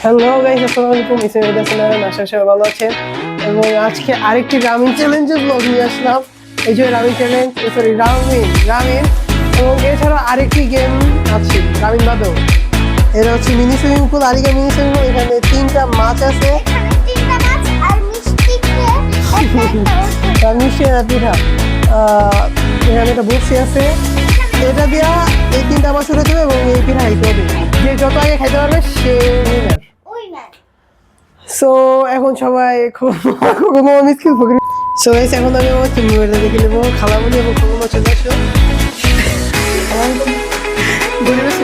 Hello guys, আসসালামু আলাইকুম। আশা সবাই ভালো আছেন এবং আজকে আরেকটি রামিন চ্যালেঞ্জের ব্লগ নিয়ে আসলাম। এই যে রামিন চ্যালেঞ্জ, সরি রামিন এবং এছাড়া আরেকটি গেম আছে রামিন বাদেও। এটা হচ্ছে মিনি সুইমিং পুল, আলিগা মিনি সুইমিং পুল। এখানে 3টা মাছ আছে, মিষ্টি আর পিঠা। এখানে একটা বক্সি আছে, এটা দিয়া এই 3টা মাছ উঠে দেবে এবং এই পিঠা খাইতে হবে। যে যত আগে খাইতে পারবে সে উইনার। সো এখন সবাই সো গাইস, এখন আমি আমার টিমমেটদের দেখে নেবো। খালামুনি এবং খোকমা চলে আসো।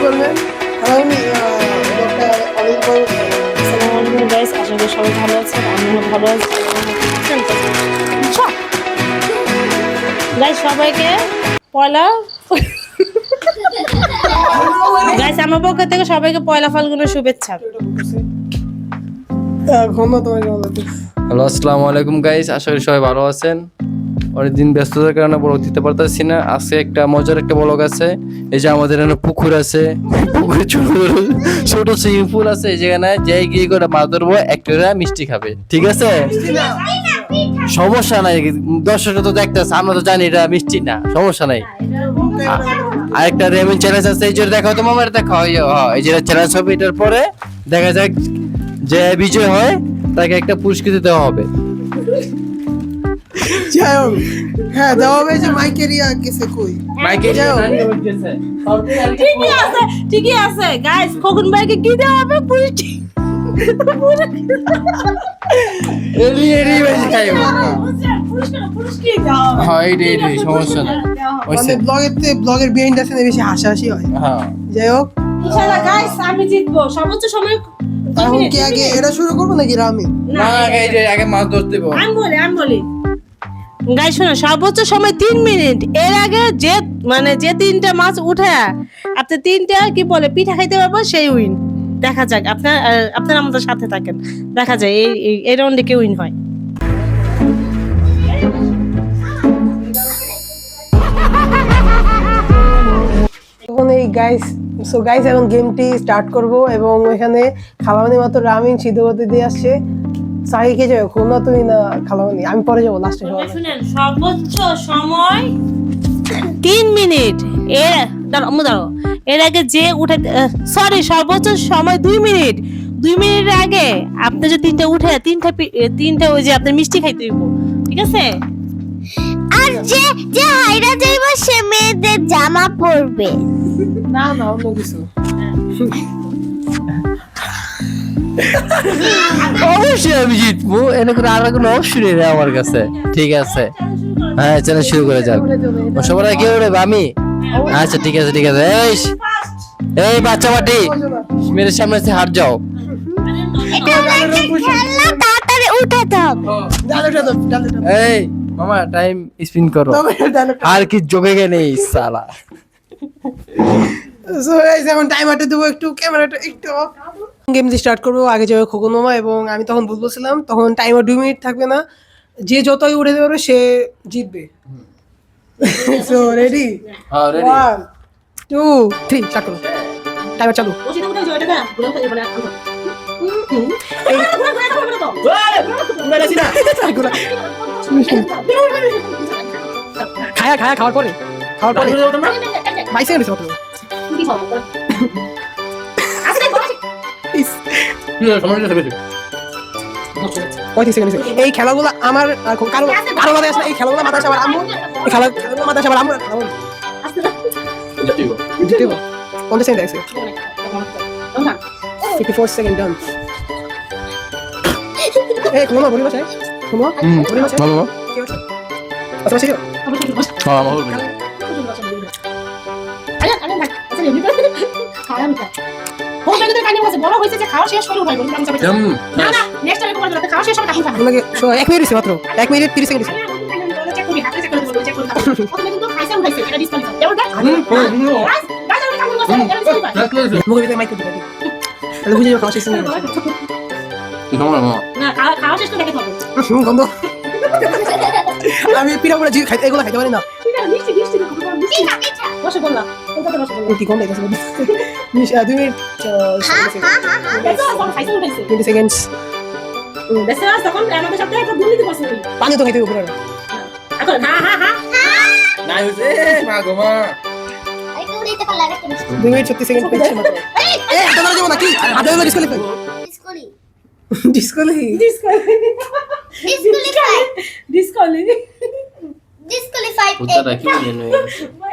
বলবেন খালামুনি গাইস, আশা করি সবাই ভালো আছেন, আমিও ভালো আছি। গাইস, সবাইকে পয়লা গাইস আমার পক্ষ থেকে সবাইকে পয়লা ফাল্গুনের শুভেচ্ছা। হ্যালো, আসসালামু আলাইকুম গাইস, আশা করি সবাই ভালো আছেন। অনেকদিন ব্যস্ততার কারণে ব্লগ দিতে পারতেছি না। আজকে একটা মজার একটা ব্লগ আছে। এই যে আমাদের এখানে পুকুর আছে, পুকুরে ছোট সুইমিং পুল আছে, যেখানে যাই গিয়ে করে মাছ ধরবো, একটা মিষ্টি খাবে, ঠিক আছে? সমস্যা নাই, দর্শকরা তো দেখতেছে, আমরা তো জানি এটা মিষ্টি না, সমস্যা নাই। আরেকটা রেমিন চ্যালেঞ্জ আছে, এই যে দেখো তো মামার দেখো, এই যে চ্যালেঞ্জ হবে। এটার পরে দেখা যাক যে বিজয় হয় তাকে একটা পুরস্কৃত দেওয়া হবে। যাই হোক, হ্যাঁ দেওয়া হবে। যে মাইকেরিয়া গেছে কই? মাইকে যাই হোক, ঠিকই আছে গাইস, খোকন ভাইকে কি দেওয়া হবে? পুরস্কার। সমস্যা নাই। মানে ব্লগের বিহাইন্ড আছে না, বেশি হাসাহাসি হয়। হ্যাঁ, যাই হোক, ইনশাআল্লাহ গাইস আমি জিতবো। সর্বোচ্চ সময় এখন কি আগে এটা শুরু করবো নাকি রামিন? না আগে মাছ ধরতে দেবো। আমি বলি গাইস, শোনো, সর্বোচ্চ সময় 3 মিনিট। এর আগে যে যে 3টা মাছ উঠে আপনি 3টা কি বলে পিঠা খাইতে পারবো, সেই উইন। দেখা যাক, আপনারা আমাদের সাথে থাকেন, দেখা যায় এই রাউন্ডে কে উইন হয়। এখন এই গাইস, সো গাইস এখন গেমটি স্টার্ট করব এবং এখানে খালামানি মাত্র রামিন সিদ্ধ করতে দিয়ে আসছে। সাহি কে যাবে, খুলনা তুমি না খালামানি? আমি পরে যাবো লাস্টে। শুনেন, সর্বোচ্চ সময় 3 মিনিট। দাঁড়াও, এর আগে যে উঠে, সরি, সর্বোচ্চ সময় 2 মিনিট। 2 মিনিটের আগে আপনি যে 3টা উঠে তিনটা ওই যে আপনার মিষ্টি খাইতে হইব, ঠিক আছে? আর যে হাইরা যাইব সে মেয়েদের জামা পরবে। না অন্য কিছু। অবশ্যই আমি জিতবো, এরকম আর কোনো অপশনই নেই আমার কাছে, ঠিক আছে? হ্যাঁ, চ্যালেঞ্জ শুরু করে যাক। সবার আগে কে উঠবে? আমি? আচ্ছা, ঠিক আছে। এই বাচ্চা বাটি, মেরে সামনে এসে হাট যাও। এটা একটা খেলনা, তাড়াতাড়ি উঠাতে হবে। এই মামা, টাইম স্পিন করো। আর কি জোগে গে নেই সালা। সো গাইস, এখন টাইমারটা দেবো, একটু ক্যামেরাটা একটু অফ। গেম স্টার্ট করবো। আগে যাবে খোকন মামা এবং আমি তখন বলছিলাম, তখন টাইমার 2 মিনিট থাকবে না। যে যতই উঠে দেবে সে জিতবে। So ready? হ্যাঁ, রেডি। 1 2 3 স্টার্ট করো। টাইমার চালু। খাওয়ার পরে 22 সেকেন্ড হচ্ছে মাত্র। পঁয়ত্রিশ সেকেন্ড হচ্ছে। এই খেলাগুলো আমার আর কারো মাথায় আসে না। এই খেলাগুলো মাথায় আসে আমার আম্মু। এই খেলাগুলো মাথায় আসে আমার আম্মু। 50 সেকেন্ড আছে। 54 সেকেন্ড ডান। এই কোন বড়ি বসায়? কোন বড়ি বসায়? বলো। কি হচ্ছে? আচ্ছা ছিল। হ্যাঁ, আমার বলবি। আপনাকে 1 মিনিট হচ্ছে মাত্র। 1 মিনিট 30 সেকেন্ড হচ্ছে। মুখের ভিতরে মাইক দিতে। তাহলে বুঝে যাবে খাওয়া শেষ হয়ে গেছে। গন্ধ। আমি পিঠা পুরা এগুলো খাইতে পারি না। রসগোল্লা কোনটাতে রসগোল্লা কি কোন দেখতেছ 2 মিনিট 20 সেকেন্ডস বেশি আস তখন আমাদের সাথে একটা দুর্নীতি করছে তুই পানি তো খাইতে উপরে এখন হ্যাঁ না হইছে মা গো মা 2 মিনিট 30 সেকেন্ড পেয়েছে মাত্র এই তোমার জীবন নাকি আদা হলো ডিসকোয়ালিফাই ডিসকোয়ালিফাই উত্তরটা কি জানো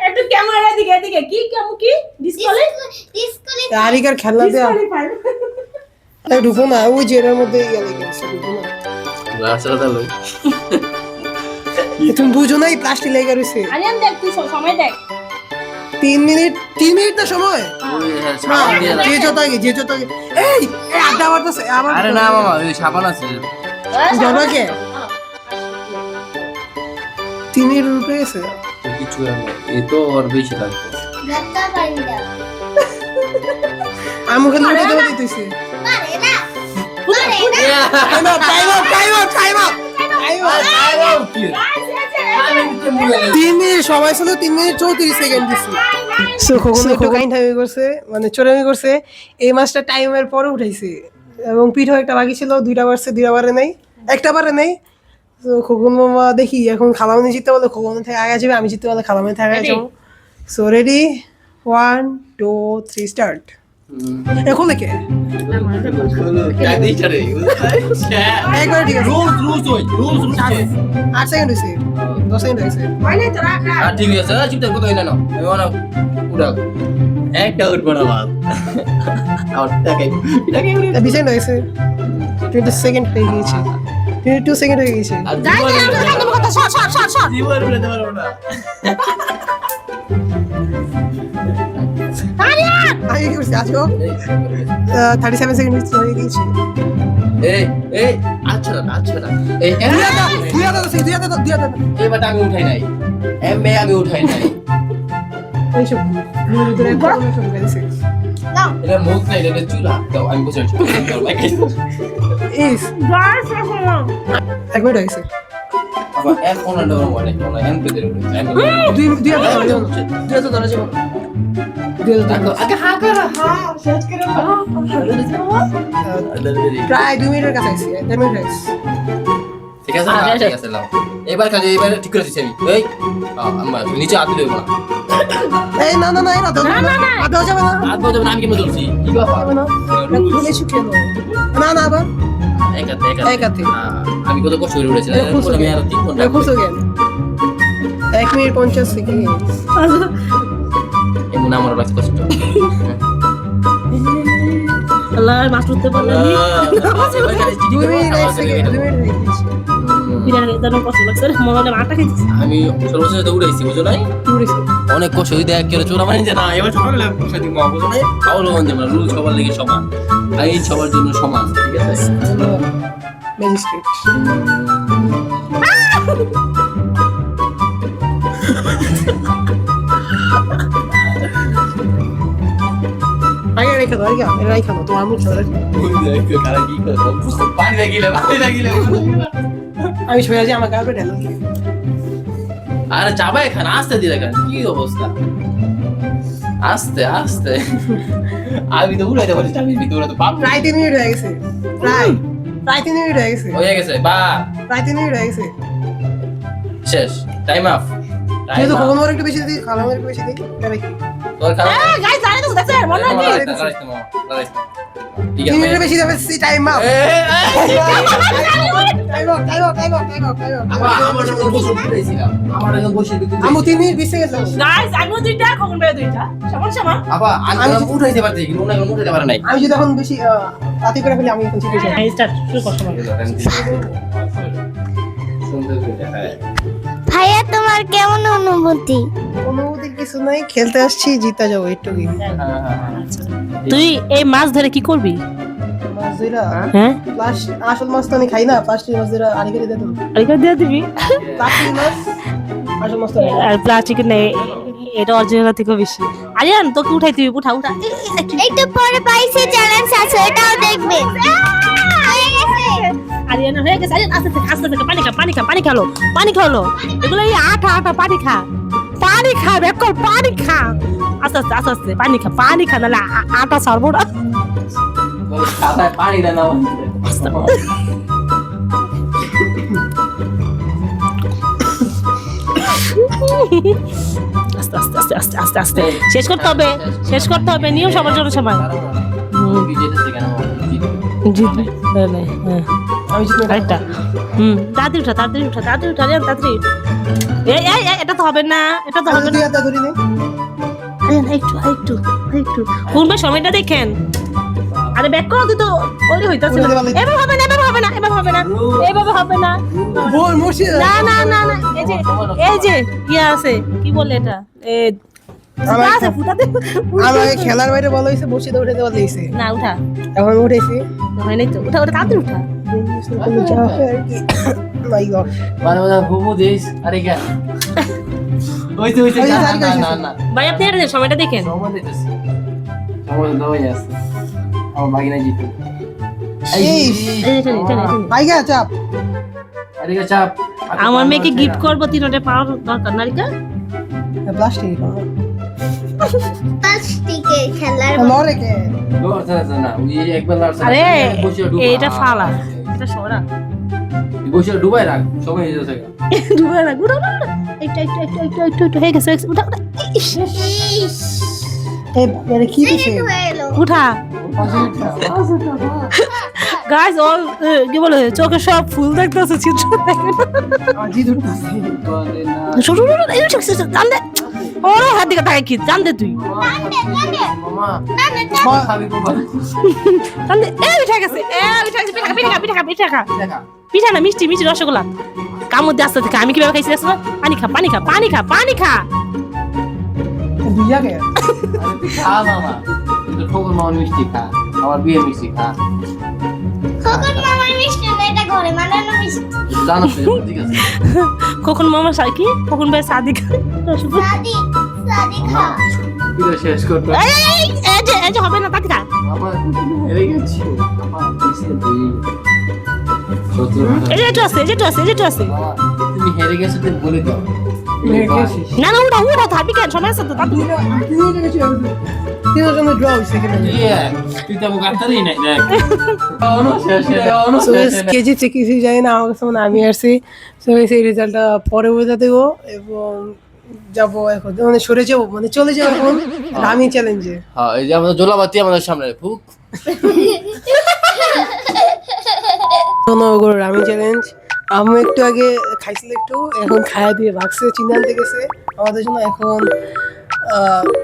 একটু ক্যামেরা দিকে এদিকে কি কি ডিসকোয়ালিফাই আরিকার খেলনা দেয়া আরে ঢুকো না ওই জেরার মধ্যে গেলে গেছে ঢুকো না লাস্টটা লই তুমি বুঝো না এই প্লাস্টিক লেগে রইছে আরিয়ান দেখ তুই সময় দেখ 3 মিনিট না সময় যে যত আগে এই আড্ডা মারতেছে আমার আরে না মামা ওই সাবান আছে জনকে 3 মিনিট রুপে গেছে কিছু এই তো আর বেশি লাগবে গাতা পাইন্দা আমি খালি উঠে দেওয়া দিতেছি পারে না টাইম আপ 3 মিনিট সময় ছিল 3 মিনিট 34 সেকেন্ড দিছি সো খোকন একটু কাইন্ড হয়ে করছে মানে চোরামি করছে এই মাছটা টাইমের পরে উঠাইছে এবং পিঠও একটা বাকি ছিল দুইটা বারে নাই একটা বারে নাই তো খোকন মামা দেখি এখন খালামনি জিততে বলে খোকন থেকে আগে যাবে আমি জিততে বলে খালামনি থেকে আগে যাবো সো রেডি 1 2 3 স্টার্ট এখন লেকে একবার ঠিক আছে 8 সেকেন্ড হয়েছে 10 সেকেন্ড হয়েছে ঠিক আছে চিন্তা কত হইল না মানে পুরা একটা উঠবো না বাপ আর টাকাই বিশেষ হয়েছে 20 সেকেন্ড হয়ে গিয়েছে 22 সেকেন্ড হয়ে গেছে জীবন উড়াতে পারবো না আগে কি করছে আজও 37 সেকেন্ড হয়ে গিয়েছে এই আচ্ছা না এই দিয়া দাও এবার আমি উঠাই নাই এমএ আমি উঠাই নাই এইসব ভিতরে সব গেছে এটা মুখ নাই এটা চুলা দাও আমি বসে আছি ইস এক মিনিট হয়েছে আবার এখন না ডর মানে কোন এমপি দের ধরা যাবে আগে হা করা শেষ করে প্রায় 2 মিনিটের কাছে আছে 10 মিনিট হয়েছে ঠিক আছে ঠিক আছে লাও এবার ঠিক করে দিছি আমি এই আমরা নিচে হাত দিলে না এই না আদা যাবে না হাত বাজাবে না আমি কি বলছি কি বাবা না খুলে শুকিয়ে না আবার একাতে আমি কত কষ্ট করে উঠেছিলাম আমি আর 3 ঘন্টা খুলছো কেন 1 মিনিট 50 সেকেন্ড এমন আমার লাগছে কষ্ট আল্লাহ মাছ উঠতে পারলাম 2 মিনিট 1 সেকেন্ড 2 মিনিট হয়ে গেছে বিরাট কষ্ট লাগছে মনে হলো মাটা খাইছি আমি সর্বশেষ তো উড়াইছি বুঝো নাই অনেক কষ্ট হইতে এক করে চোরা মানে না এবার সকালে কষ্ট দিব বুঝো নাই তাহলে মন যাবে রুল সবার লাগি সমান আইন সবার জন্য সমান ঠিক আছে ম্যাজিস্ট্রেট আগে রেখে দাও তোমার মুখ ধরে পানি লাগিলে আমি শুয়ে আছি আমার গায়ে ঢেলো আরে চাবা এখানে আসতে দিলে কেন কি অবস্থা আস্তে আমি তো উড়াইতে পারি আমি ভিতরে তো বাপ প্রায় 3 মিনিট হয়ে গেছে প্রায় 3 মিনিট হয়ে গেছে বা প্রায় 3 মিনিট হয়ে গেছে শেষ টাইম অফ তুই তো কখন একটু বেশি দিই খালামের একটু বেশি দিই তাহলে কি তোর খালা গাইস জানি তো দেখছ মনে হয় 3 মিনিট বেশি দেবে টাইম আপ আমি 3 মিনিট 20 সেকেন্ড গাইস আমি দুইটা কখন বের দুইটা সমান আমি উঠাইতে পারছি কিন্তু উনি উঠাইতে পারে নাই আমি যদি এখন বেশি তাতে করে ফেলি আমি এখন শিখে যাই স্টার্ট শুরু কর সময় ভাইয়া তোমার কেমন অনুভূতি অনুভূতি কিছু নাই খেলতে আসছি জিতা যাবো একটু কি তুই এই মাছ ধরে কি করবি মাছ ধরা হ্যাঁ আসল মাছ তো আমি খাই না প্লাস্টিক মাছ ধরা আড়ি করে দেবো আরেকটা দিয়ে দিবি প্লাস্টিক মাছ আসল মাছ তো আর প্লাস্টিক নেই এটা অরিজিনাল থেকে বেশি আরিয়ান তোকে উঠাই দিবি উঠা একটু পরে পাইছে চ্যালেঞ্জ আছে এটাও দেখবে আরিয়ান হয়ে গেছে আরিয়ান আস্তে থেকে পানি খা পানি খালো এগুলো এই আটা পানি খা পানি খা বেকল পানি খা আস্তে আস্তে আস্তে আস্তে পানি খা নাহলে আটা ছাড়বো না খাতায় পানি দেন আস্তে আস্তে আস্তে আস্তে আস্তে আস্তে শেষ করতে হবে নিয়ম সবার জন্য সবাই জিতবে হ্যাঁ আমি জিতবো না। আরেকটা তাড়াতাড়ি উঠা রে তাড়াতাড়ি এই এটা তো হবে না এটা তো হবে তুই না হাতটা ধরে নে। একটু কোন ভাই সময়টা দেখেন আরে ব্যাক করো তুই তো ওই হইতাছে না এভাবে হবে না এভাবে হবে না বল মুর্শিদ না এই যে ইয়া আছে কি বলে এটা আমার- আছে ফুটাতে আমাকে খেলার বাইরে বলা হয়েছে মুর্শিদে উঠে দেওয়া দিয়েছে না উঠা এখন উঠেছি হয় নাই তো উঠা তাড়াতাড়ি উঠা কোনো যা হয় আর কি মাই গড মানে ঘুমু দিস আরে কে হইতে ওই যে জানি কাছে। না ভাই আপনি এটা দেন, সময়টা দেখেন সময় দিতেছি সময় দেওয়াই আছে আমার বাগিনা জিতে এই এটা আইগা চাপ আরে কে চাপ আমার মেয়েকে গিফট করবো 3টা পাওয়ার দরকার নারিকা প্লাস্টিক প্লাস্টিকের খেলার লরে কে না ওই একবার লাড়ছে আরে বসে ডুবা এটা ফালা এটা সরা বসে ডুবাই রাখ সময় হয়ে যাচ্ছে ডুবে না গুড়া একটু হয়ে গেছে উঠা এই মানে কি দিছে হয়ে এলো উঠা গাইস অল কি বলে চোখে সব ফুল দেখতেছে চিত্র দেখেন আজি ধরতাছে ছোট এই চোখে জান দে ওরে হাত দিকে তাকাই কি জান দে তুই মামা খাবি বাবা জান দে এই উঠা গেছে পিঠা পিঠা না মিষ্টি রসগোল্লা কামড় দিয়ে আসতে থেকে আমি কিভাবে খাইছি দেখছো পানি খা দুইয়া কে খা মামা তুই ঠোকর মামা মিষ্টি খা আমার বিয়ে মিষ্টি খা খোকন মামার মিষ্টি না এটা ঘরে বানানো মিষ্টি জানো তো ঠিক আছে কখন মামা কি কখন ভাই শাদি খায় রসগোল্লা সাদি খা বিয়ে শেষ করতে এই যে হবে না তাকে খা আমার হেরে গেছি আমার মিষ্টি তুই সত্যি এই যে একটু আছে মামা, তুমি হেরে গেছো তুমি বলে দাও না উঠা থাকবি কেন সময় আছে তো তাড়াতাড়ি। তিনের জন্য ড্র হইছে কেন তুই তো মুখ আটকারই নাই দেখ অনো শেষ কে জিতছে কিছু জানি না আমার কাছে মনে হয় আমি আসছি তো সেই রেজাল্টটা পরে বোঝা দেবো এবং যাবো এখন মানে সরে যাবো মানে চলে যাবো এখন আমি চ্যালেঞ্জে হ্যাঁ এই যে আমাদের জোলাবাতি আমাদের সামনে ফুক নগর রামি চ্যালেঞ্জ আমি একটু আগে খাইছিল একটু এখন খায়া দিয়ে রাখছে চিনি আনতে গেছে আমাদের জন্য এখন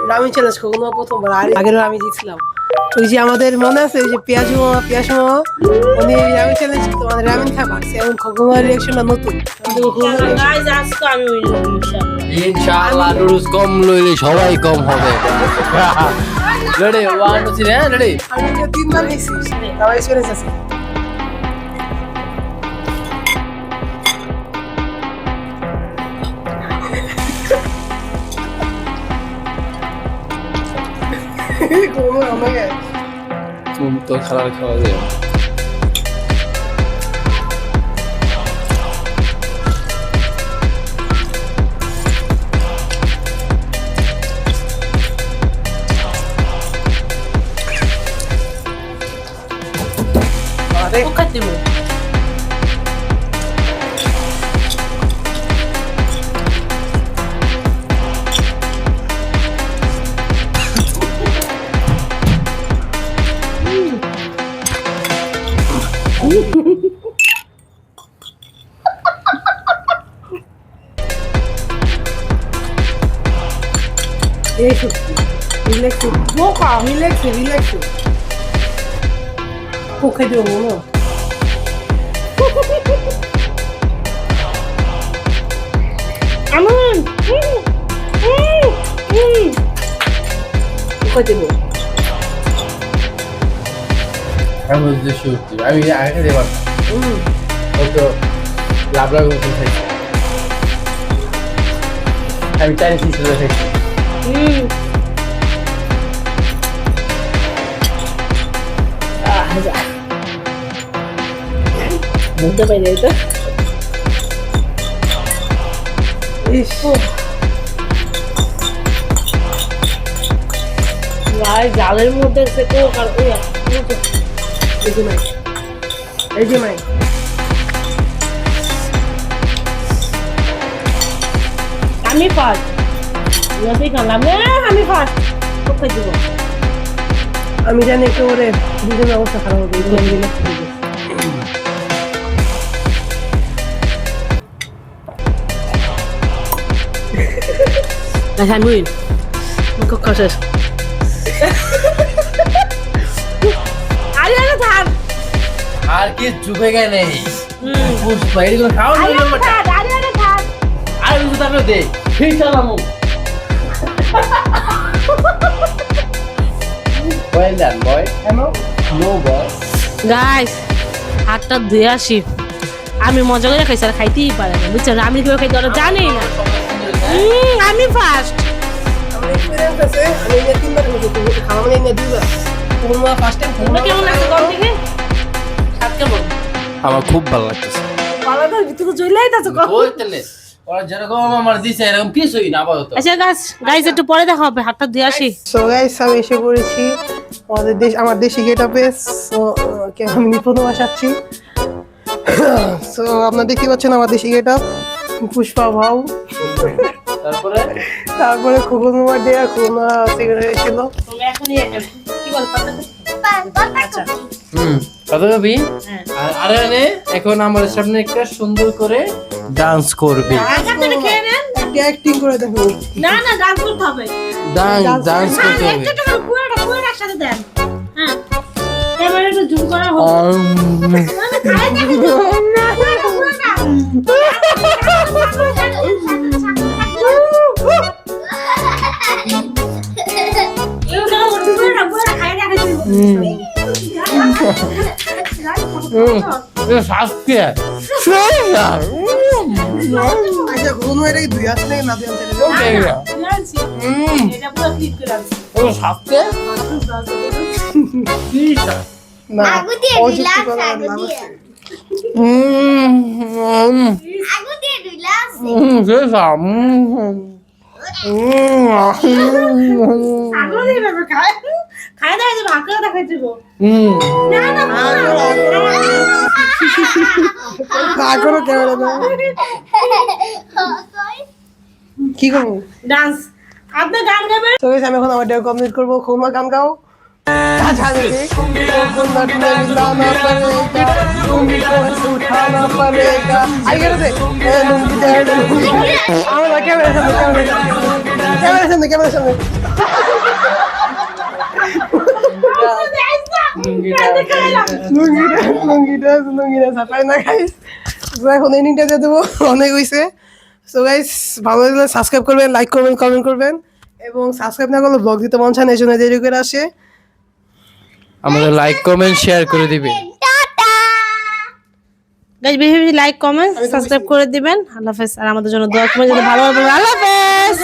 রামি চ্যালেঞ্জ কখনো প্রথমবার আর আগেরও আমি জিতছিলাম ওই যে আমাদের মনে আছে ওই যে পিয়াজ মামা উনি রামি চ্যালেঞ্জ মানে রামিন খা ভাগছে এবং খোকমার রিয়াকশনটা নতুন গাইস আজকে আমি ইনশাআল্লাহ নুডলস কম লইলে সবাই কম হবে রেডি 1 2 3 রেডি আমি তো 3 বার খাইছি তাও এক্সপেরিয়েন্স আছে como আমাকে তুমি তো খাবার খাওয়া যায় আরে ওকে দেব eso রিল্যাক্স বোকা রিল্যাক্স কোকে দিও না আমন কোকে দেব আমি বুঝতে শুরু আমি আগে দেবার তো লাভ করতে চাই আমি চাই কি শুরু হয়েছে বুঝতে পারি তো ইস ভাই জালের মধ্যে সে তো আর ওই এই যে মাই, এই যে মাই। আমি ফার্স্ট ইয়াতেই কানলাম আমি ফার্স্ট কোথায় দিব আমি জানি একটু করে দুজনের অবস্থা খারাপ হবে এই গেম দিলে। না আমি উইন মুখ কষাস আরে আরে থাক আর কি চুপে গেলে হুম পুষ্পা এগুলো খাও না আরে আরে থাক আরে আরে থাক আর বুঝতে তারপরে দে ঠিক চালামু Well done, boy. No boss. Guys হাতটা ধুয়ে আসি আমি মজা করে খাইছি আর খাইতেই পারে না বুঝছেন আমি কিভাবে খাইতে ওরা জানেই না আমি ফার্স্ট আমার এক্সপেরিয়েন্স আছে, আমি এই 3বার খেয়েছি, তুমি খাওয়া মানে এই 2বার। তোমরা ফার্স্ট টাইম তোমরা কেমন লাগছে কম থেকে স্বাদ কেমন আমার খুব ভালো লাগতেছে পালাটা ভিতরে চলেই যাচ্ছে কম ওই তেলে ওরা যেরকম আমার দিছে এরকম কিছুই না আপাতত আচ্ছা গাইস একটু পরে দেখা হবে হাতটা ধুয়ে আসি সো গাইস আমি এসে পড়েছি আমার দেশি গেটআপে। সো আমি প্রথম আসাচ্ছি। সো আপনারা দেখতে পাচ্ছেন আমার দেশি গেটআপ, পুষ্পা ভাও, তারপরে খোকন মামা ডে আর খোকনা সেক্রেটারি ছিল। তোমরা এখনই কি বল আচ্ছা কত কবি হ্যাঁ আর আরে এখন আমাদের সামনে একটা সুন্দর করে ডান্স করবে আগে থেকে খেয়ে নেন একটা অ্যাক্টিং করে দেখো। না না ডান্স করতে হবে ডান্স করতে হবে একটা করে পুরোটা একসাথে দেন হ্যাঁ ক্যামেরাটা জুম করা হোক না না খাই দেখো না শাস্তি আচ্ছা খোকন এটা কি দুই আছে নাকি না দুই আছে? শাস্তি না আগু দিয়ে অযুক্তি দিলাম, কথা আগু না। দিয়ে। আগু দিয়ে দিলাম। খাই দেয় যে ভাগ করে দেখাই দিব এখনো ক্যামেরা দাও। কি করবো? ডান্স আপনি গান গাবেন তো guys, আমি এখন আমার ডে কমপ্লিট করবো। খোকমা গান গাও। अच्छा देखिए खौमा तुम्हें मिलाना पड़ेगा तुमको उठाना पड़ेगा आई गेट से लुंगी दे लुंगी আমরা ক্যামেরা সামনে লুঙ্গিটা সাপাই না গাইস। তো এখন এন্ডিংটা দিয়ে দেবো, অনেক হয়েছে। সো গাইস ভালো লাগলে সাবস্ক্রাইব করবেন, লাইক করবেন, কমেন্ট করবেন এবং সাবস্ক্রাইব না করলে ব্লগ দিতে মন চায় না, এই জন্য দেরি করে আসে। আমাদের লাইক কমেন্ট শেয়ার করে দিবে টাটা। গাইস বেশি বেশি লাইক কমেন্ট সাবস্ক্রাইব করে দিবেন। আল্লাহ হাফেজ আর আমাদের জন্য দোয়া করবেন যাতে ভালো হবে। আল্লাহ হাফেজ।